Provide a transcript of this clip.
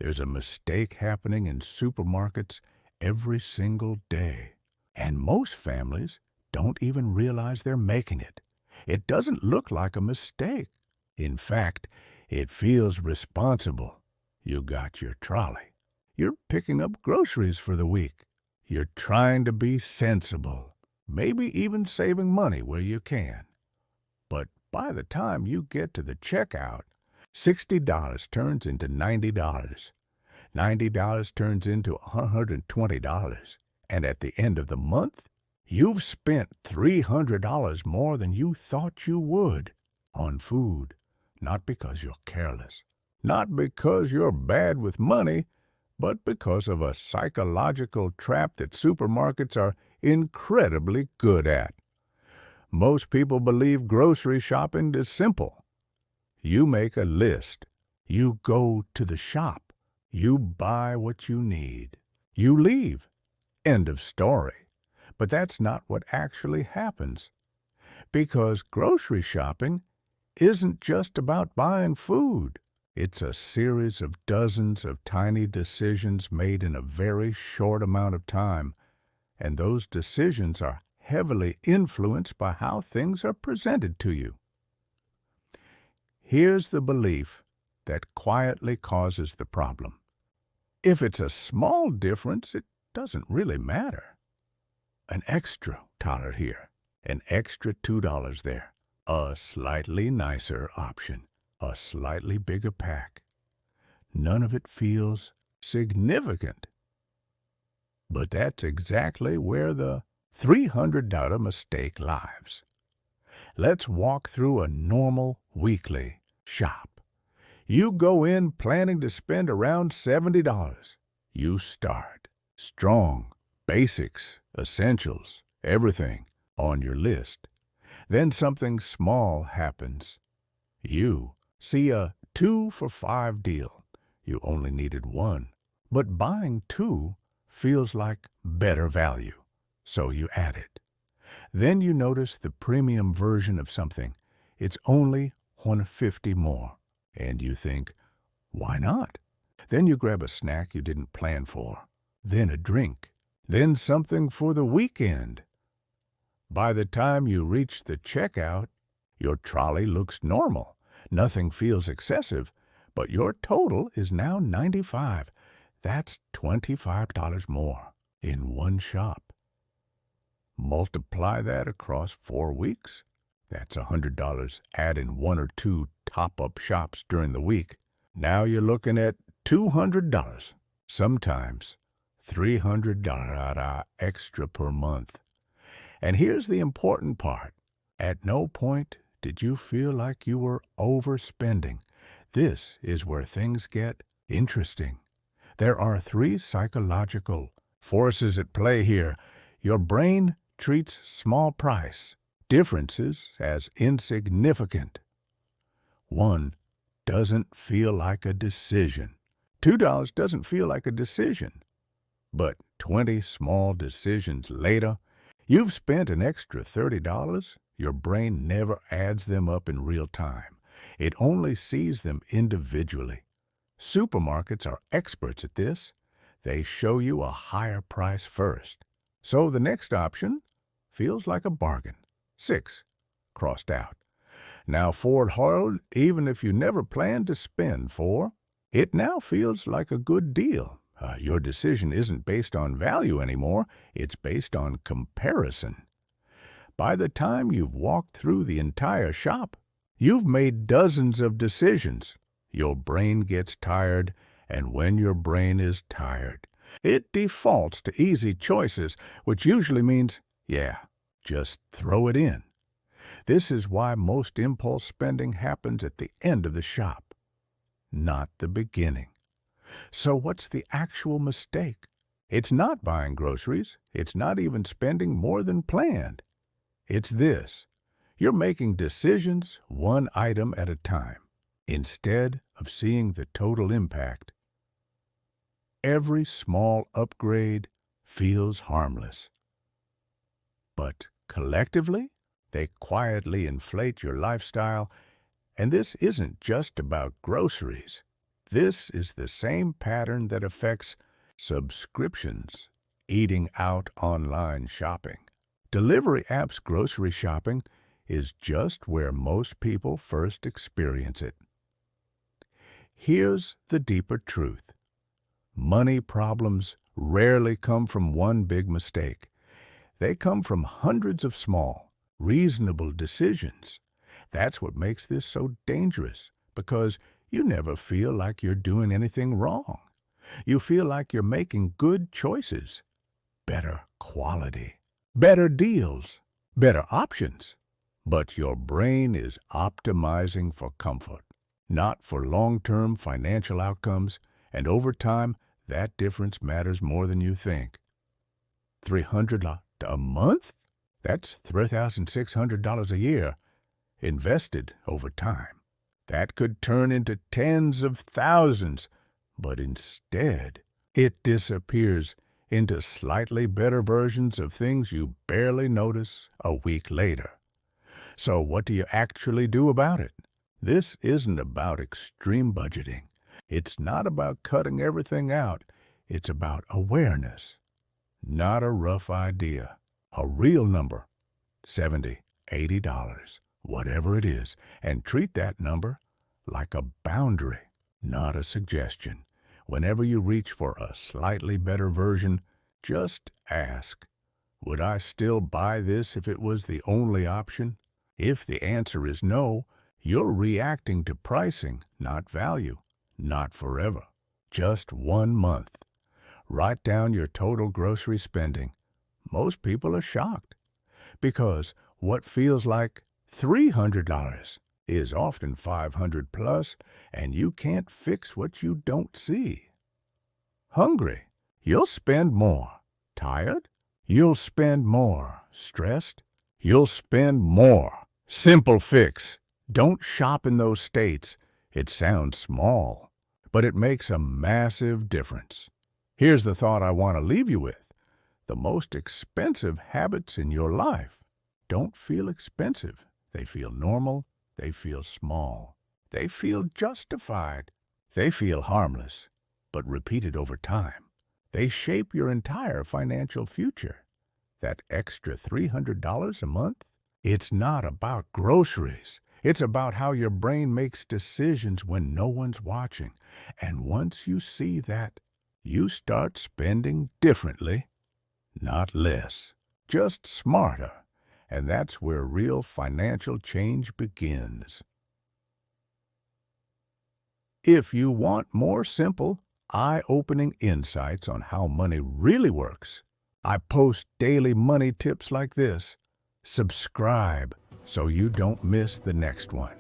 There's a mistake happening in supermarkets every single day, and most families don't even realize they're making it. It doesn't look like a mistake. In fact, it feels responsible. You got your trolley. You're picking up groceries for the week. You're trying to be sensible, maybe even saving money where you can. But by the time you get to the checkout, $60 turns into $90. $90 turns into $120. And at the end of the month, you've spent $300 more than you thought you would on food. Not because you're careless, not because you're bad with money, but because of a psychological trap that supermarkets are incredibly good at. Most people believe grocery shopping is simple. You make a list. You go to the shop. You buy what you need. You leave. End of story. But that's not what actually happens. Because grocery shopping isn't just about buying food. It's a series of dozens of tiny decisions made in a very short amount of time, and those decisions are heavily influenced by how things are presented to you. Here's the belief that quietly causes the problem. If it's a small difference, it doesn't really matter. An extra $1 here, an extra $2 there. A slightly nicer option, a slightly bigger pack. None of it feels significant. But that's exactly where the $300 mistake lies. Let's walk through a normal weekly shop. You go in planning to spend around $70. You start strong, basics, essentials, everything on your list. Then something small happens. You see a 2 for $5 deal. You only needed one, but buying 2 feels like better value, so you add it. Then you notice the premium version of something. It's only $150 more, and you think, why not? Then you grab a snack you didn't plan for, then a drink, then something for the weekend. By the time you reach the checkout, your trolley looks normal. Nothing feels excessive, but your total is now $95. That's $25 more in one shop. Multiply that across 4 weeks. That's $100. Add in 1 or 2 top-up shops during the week. Now you're looking at $200, sometimes $300 extra per month. And here's the important part. At no point did you feel like you were overspending. This is where things get interesting. There are 3 psychological forces at play here. Your brain treats small price differences as insignificant. 1 doesn't feel like a decision. $2 doesn't feel like a decision. But 20 small decisions later, you've spent an extra $30. Your brain never adds them up in real time. It only sees them individually. Supermarkets are experts at this. They show you a higher price first. So the next option feels like a bargain. 6, crossed out. Now Ford Hoyle, even if you never planned to spend 4, it now feels like a good deal. Your decision isn't based on value anymore. It's based on comparison. By the time you've walked through the entire shop, you've made dozens of decisions. Your brain gets tired, and when your brain is tired, it defaults to easy choices, which usually means, yeah, just throw it in. This is why most impulse spending happens at the end of the shop, not the beginning. So what's the actual mistake? It's not buying groceries. It's not even spending more than planned. It's this. You're making decisions one item at a time, instead of seeing the total impact. Every small upgrade feels harmless. But collectively, they quietly inflate your lifestyle, and this isn't just about groceries. This is the same pattern that affects subscriptions, eating out, online shopping. Delivery apps grocery shopping is just where most people first experience it. Here's the deeper truth. Money problems rarely come from one big mistake. They come from hundreds of small, reasonable decisions. That's what makes this so dangerous, because you never feel like you're doing anything wrong. You feel like you're making good choices, better quality, better deals, better options. But your brain is optimizing for comfort, not for long-term financial outcomes, and over time, that difference matters more than you think. $300 a month? That's $3,600 a year, invested over time. That could turn into tens of thousands, but instead, it disappears into slightly better versions of things you barely notice a week later. So what do you actually do about it? This isn't about extreme budgeting. It's not about cutting everything out. It's about awareness. Not a rough idea. A real number. $70, $80, whatever it is. And treat that number like a boundary, not a suggestion. Whenever you reach for a slightly better version, just ask, would I still buy this if it was the only option? If the answer is no, you're reacting to pricing, not value, not forever. Just 1 month. Write down your total grocery spending. Most people are shocked, because what feels like $300 is often $500 plus, and you can't fix what you don't see. Hungry? You'll spend more. Tired? You'll spend more. Stressed? You'll spend more. Simple fix. Don't shop in those states. It sounds small, but it makes a massive difference. Here's the thought I want to leave you with. The most expensive habits in your life don't feel expensive. They feel normal. They feel small. They feel justified. They feel harmless, but repeated over time, they shape your entire financial future. That extra $300 a month? It's not about groceries. It's about how your brain makes decisions when no one's watching. And once you see that, you start spending differently, not less, just smarter. And that's where real financial change begins. If you want more simple, eye-opening insights on how money really works, I post daily money tips like this. Subscribe so you don't miss the next one.